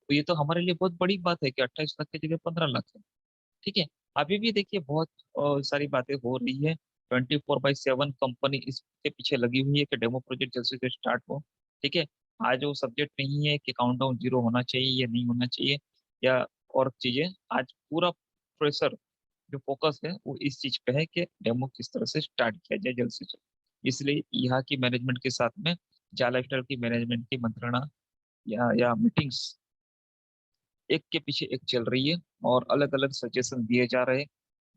तो ये तो हमारे लिए बहुत बड़ी बात है कि 28 लाख की जगह 15 लाख है। ठीक है। अभी भी देखिए बहुत सारी बातें हो रही है। 24/7 कंपनी इसके पीछे लगी हुई है कि डेमो प्रोजेक्ट जल्द से जल्द स्टार्ट हो। ठीक है। आज वो सब्जेक्ट नहीं है कि काउंटडाउन 0 होना चाहिए या नहीं होना चाहिए, या और चीजें। आज पूरा प्रेशर, जो फोकस है वो इस चीज पे है कि डेमो किस तरह से स्टार्ट किया जाए जल्द से जल्द। इसलिए यहाँ की मैनेजमेंट के साथ में जा लाइफस्टाइल की मैनेजमेंट की मंत्रणा या मीटिंग्स एक के पीछे एक चल रही है, और अलग अलग सजेशन दिए जा रहे हैं।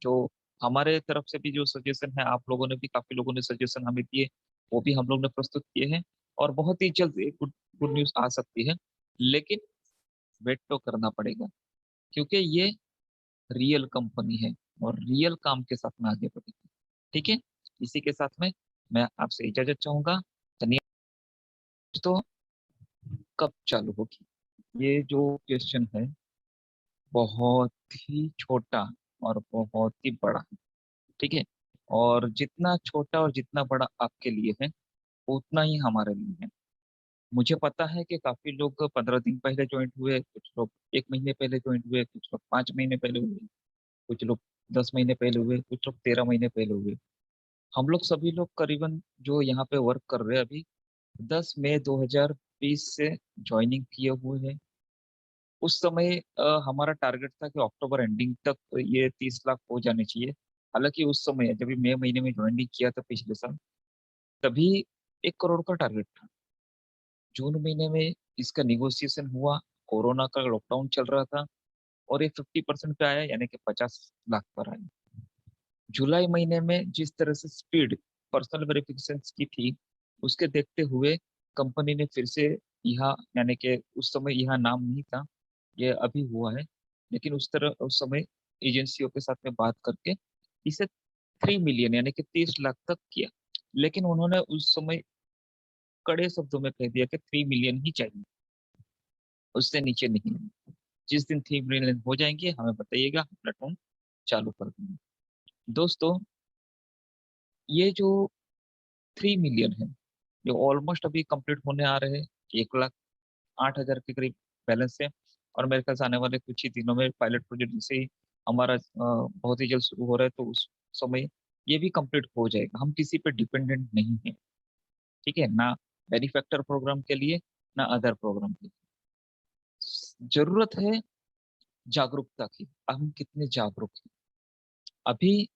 जो हमारे तरफ से भी जो सजेशन है, आप लोगों ने भी, काफी लोगों ने सजेशन हमें दिए, वो भी हम लोग ने प्रस्तुत किए हैं। और बहुत ही जल्द एक गुड गुड न्यूज आ सकती है। लेकिन वेट तो करना पड़ेगा, क्योंकि ये रियल कंपनी है और रियल काम के साथ में आगे बढ़ेगी। ठीक है। इसी के साथ में मैं आपसे इजाजत चाहूंगा। धन्यवाद। दोस्तों, कब चालू होगी, ये जो क्वेश्चन है बहुत ही छोटा और बहुत ही बड़ा है। ठीक है। और जितना छोटा और जितना बड़ा आपके लिए है, उतना ही हमारे लिए है। मुझे पता है कि काफी लोग 15 दिन पहले ज्वाइन हुए, कुछ लोग 1 महीने पहले ज्वाइन हुए, कुछ लोग 5 महीने पहले हुए, कुछ लोग 10 महीने पहले हुए, कुछ लोग 13 महीने पहले हुए। हम लोग सभी लोग करीबन जो यहाँ पे वर्क कर रहे हैं अभी, 10 मई 2020 से ज्वाइनिंग किए हुए हैं। उस समय हमारा टारगेट था कि अक्टूबर एंडिंग तक ये 30 लाख हो जाने चाहिए। हालांकि उस समय जब भी मई महीने में ज्वाइनिंग किया था पिछले साल, तभी 1 करोड़ का टारगेट था। जून महीने में इसका निगोशिएशन हुआ, कोरोना का लॉकडाउन चल रहा था, और ये 50% पे आया, यानी कि 50 लाख पर आया। जुलाई महीने में जिस तरह से स्पीड पर्सनल वेरिफिकेशन की थी, उसके देखते हुए कंपनी ने फिर से यहाँ, यानी कि उस समय यहाँ नाम नहीं था, ये अभी हुआ है, लेकिन उस समय एजेंसियों के साथ में बात करके इसे 3 मिलियन यानी कि 30 लाख तक किया। लेकिन उन्होंने उस समय कड़े शब्दों में कह दिया कि 3 मिलियन ही चाहिए, उससे नीचे नहीं। जिस दिन 3 मिलियन हो जाएंगे हमें बताइएगा, प्लेटफॉर्म चालू कर देंगे। दोस्तों, ये जो 3 मिलियन है, जो ऑलमोस्ट अभी कंप्लीट होने आ रहे हैं, 1,08,000 के करीब बैलेंस है। और मेरे ख्याल से आने वाले कुछ ही दिनों में पायलट प्रोजेक्ट जैसे ही हमारा बहुत ही जल्द शुरू हो रहा है, तो उस समय ये भी कंप्लीट हो जाएगा। हम किसी पे डिपेंडेंट नहीं है। ठीक है ना। मैन्युफैक्चर प्रोग्राम के लिए, ना अदर प्रोग्राम के लिए। जरूरत है जागरूकता की। हम कितने जागरूक हैं अभी।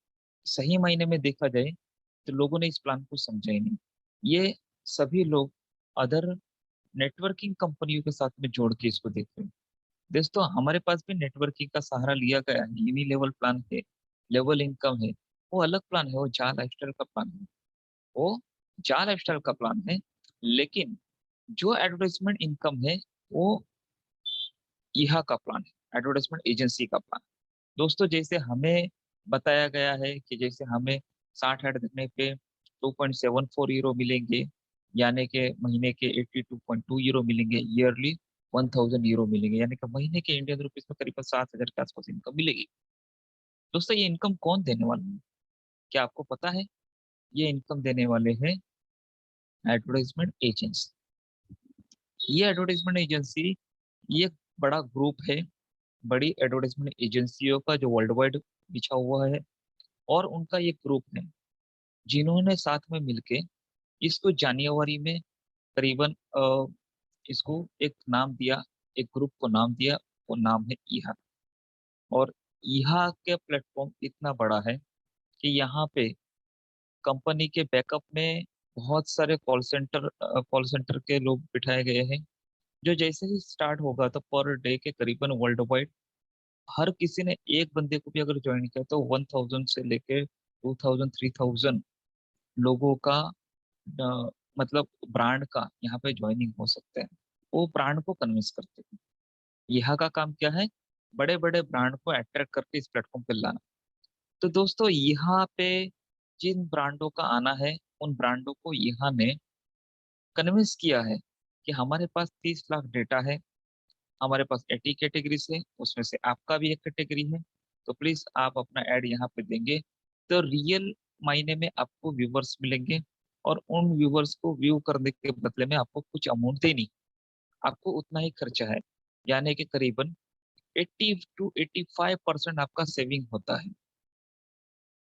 सही मायने में देखा जाए तो लोगों ने इस प्लान को समझा ही नहीं। ये सभी लोग अदर नेटवर्किंग कंपनियों के साथ में जोड़ के इसको देख रहे हैं। दोस्तों, हमारे पास भी नेटवर्किंग का सहारा लिया गया है, यूनी लेवल प्लान है, लेवल इनकम है। वो अलग प्लान है, वो जा लाइफस्टाइल का प्लान है, वो जा लाइफस्टाइल का प्लान है। लेकिन जो एडवर्टाइजमेंट इनकम है, वो यहाँ का प्लान है, एडवर्टाइजमेंट एजेंसी का प्लान। दोस्तों, जैसे हमें बताया गया है कि जैसे हमें 60 ऐड करने पे 2.74 यूरो मिलेंगे, यानी कि महीने के 82.2 यूरो मिलेंगे, ईयरली 1,000 यूरो मिलेंगे, यानी कि महीने के इंडियन रुपीज में करीब 7,000 के आसपास इनकम मिलेगी। दोस्तों, ये इनकम कौन देने वाला है, क्या आपको पता है? ये इनकम देने वाले हैं एडवर्टाइजमेंट एजेंसी। ये एडवर्टाइजमेंट एजेंसी, ये बड़ा ग्रुप है बड़ी एडवर्टाइजमेंट एजेंसियों का, जो वर्ल्ड वाइड बिछा हुआ है। और उनका ये ग्रुप है जिन्होंने साथ में मिलके इसको जनवरी में करीबन इसको एक नाम दिया, एक ग्रुप को नाम दिया, वो नाम है ईहा। और ईहा के प्लेटफॉर्म इतना बड़ा है कि यहाँ पे कंपनी के बैकअप में बहुत सारे कॉल सेंटर के लोग बिठाए गए हैं, जो जैसे ही स्टार्ट होगा तो पर डे के करीबन वर्ल्ड वाइड हर किसी ने एक बंदे को भी अगर ज्वाइन किया तो 1,000 से लेके 2,000 3,000 लोगों का मतलब ब्रांड का यहाँ पे ज्वाइनिंग हो सकते हैं। वो ब्रांड को कन्विंस करते हैं। यहाँ का काम क्या है? बड़े बड़े ब्रांड को अट्रैक्ट करके इस प्लेटफॉर्म पे लाना। तो दोस्तों, यहाँ पे जिन ब्रांडों का आना है, उन ब्रांडों को यहाँ ने कन्विंस किया है कि हमारे पास 30 लाख डेटा है, हमारे पास 80 कैटेगरीज है, उसमें से आपका भी एक कैटेगरी है, तो प्लीज आप अपना ऐड यहाँ पे देंगे, तो रियल मायने में आपको व्यूवर्स मिलेंगे। और उन व्यूवर्स को व्यू करने के बदले में आपको कुछ अमाउंट देनी, आपको उतना ही खर्चा है। यानी कि करीबन 80 टू 85% आपका सेविंग होता है,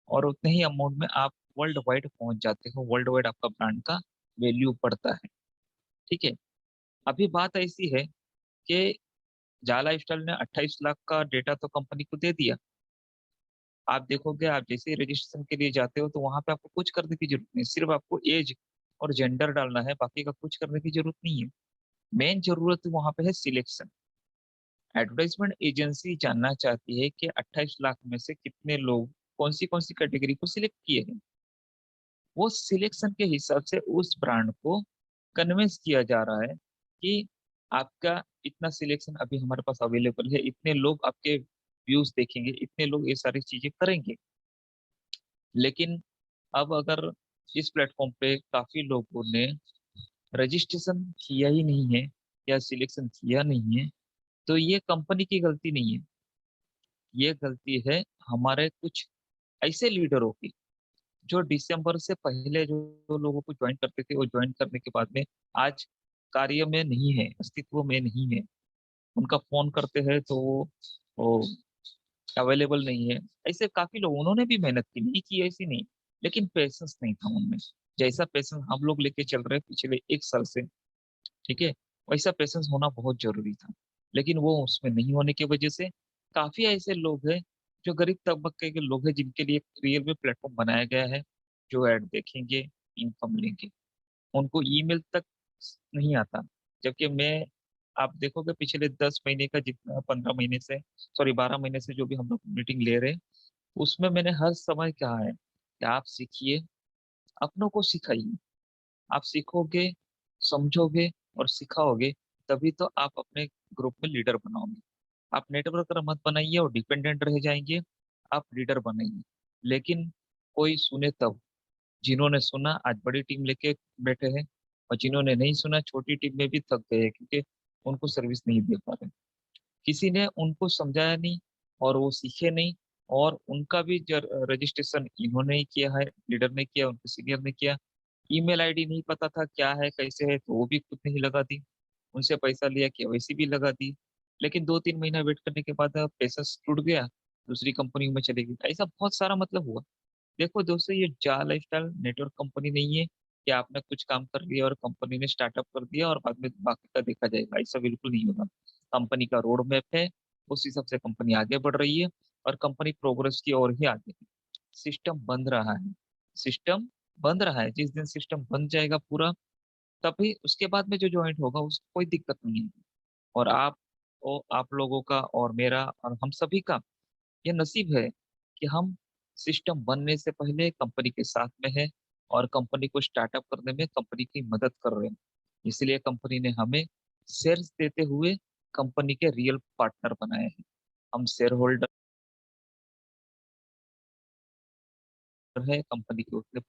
और उतने ही अमाउंट में आप वर्ल्ड वाइड पहुंच जाते हो, वर्ल्ड वाइड आपका ब्रांड का वैल्यू बढ़ता है। ठीक है। अभी बात ऐसी है कि जा लाइफस्टाइल ने 28 लाख का डेटा तो कंपनी को दे दिया। आप देखोगे, आप जैसे ही रजिस्ट्रेशन के लिए जाते हो तो वहां पे आपको कुछ करने की जरूरत नहीं, सिर्फ आपको एज और जेंडर डालना है, बाकी का कुछ करने की जरूरत नहीं है। मेन जरूरत वहां पे है सिलेक्शन। एडवर्टाइजमेंट एजेंसी जानना चाहती है कि 28 लाख में से कितने लोग कौन सी कैटेगरी को सिलेक्ट किए हैं। वो सिलेक्शन के हिसाब से उस ब्रांड को कन्विंस किया जा रहा है कि आपका इतना सिलेक्शन अभी हमारे पास अवेलेबल है, इतने लोग आपके व्यूज देखेंगे, इतने लोग ये सारी चीजें करेंगे। लेकिन अब अगर इस प्लेटफॉर्म पे काफी लोगों ने रजिस्ट्रेशन किया ही नहीं है या सिलेक्शन किया नहीं है, तो ये कंपनी की गलती नहीं है, ये गलती है हमारे कुछ ऐसे लीडरों की, जो दिसंबर से पहले जो लोगों को ज्वाइन करते थे, वो ज्वाइन करने के बाद में आज कार्य में नहीं है, अस्तित्व में नहीं है। उनका फोन करते हैं तो वो अवेलेबल नहीं है। ऐसे काफी लोग, उन्होंने भी मेहनत की, नहीं की ऐसी नहीं, लेकिन पेशेंस नहीं था उनमें। जैसा पेशेंस हम लोग लेके चल रहे हैं पिछले 1 साल से, ठीक है, वैसा पेशेंस होना बहुत जरूरी था। लेकिन वो उसमें नहीं होने की वजह से काफी ऐसे लोग हैं जो गरीब तबके के लोग हैं, जिनके लिए रियल में प्लेटफॉर्म बनाया गया है, जो ऐड देखेंगे, इनकम लेंगे, उनको ईमेल तक नहीं आता। जबकि मैं, आप देखोगे पिछले 10 महीने का जितना, 15 महीने से, सॉरी 12 महीने से जो भी हम लोग मीटिंग ले रहे हैं, उसमें मैंने हर समय कहा है कि आप सीखिए, अपनों को सिखाइए। आप सीखोगे, समझोगे और सिखाओगे, तभी तो आप अपने ग्रुप में लीडर बनाओगे। आप नेटवर्कर मत बनाइए और डिपेंडेंट रह जाएंगे, आप लीडर बनाइए। लेकिन कोई सुने तब, जिन्होंने सुना आज बड़ी टीम लेके बैठे हैं, और जिन्होंने नहीं सुना छोटी टीम में भी थक गए हैं, क्योंकि उनको सर्विस नहीं दे पा रहे, किसी ने उनको समझाया नहीं और वो सीखे नहीं। और उनका भी रजिस्ट्रेशन इन्होंने ही किया है, लीडर ने किया, उनके सीनियर ने किया। ईमेल आईडी नहीं पता था क्या है कैसे है, तो वो भी खुद ने ही लगा दी, उनसे पैसा लिया, केवाईसी भी लगा दी। लेकिन 2-3 महीना वेट करने के बाद पैसा टूट गया, दूसरी कंपनी में चले गई, ऐसा बहुत सारा मतलब हुआ। देखो दोस्तों, ये जा लाइफस्टाइल नेटवर्क कंपनी नहीं है कि आपने कुछ काम कर लिया और कंपनी ने स्टार्टअप कर दिया और बाद में बाकी का देखा जाएगा, ऐसा बिल्कुल नहीं होगा। कंपनी का रोड मैप है, उस हिसाब से कंपनी आगे बढ़ रही है, और कंपनी प्रोग्रेस की ओर ही आगे है। सिस्टम बन रहा है, सिस्टम बन रहा है, जिस दिन सिस्टम बन जाएगा पूरा, तभी उसके बाद में जो ज्वाइंट होगा उसको कोई दिक्कत नहीं है। और आप लोगों का और मेरा और हम सभी का ये नसीब है कि हम सिस्टम बनने से पहले कंपनी के साथ में है, और कंपनी को स्टार्टअप करने में कंपनी की मदद कर रहे हैं। इसलिए कंपनी ने हमें शेयर्स देते हुए कंपनी के रियल पार्टनर बनाए हैं। हम शेयर होल्डर है कंपनी के, उतने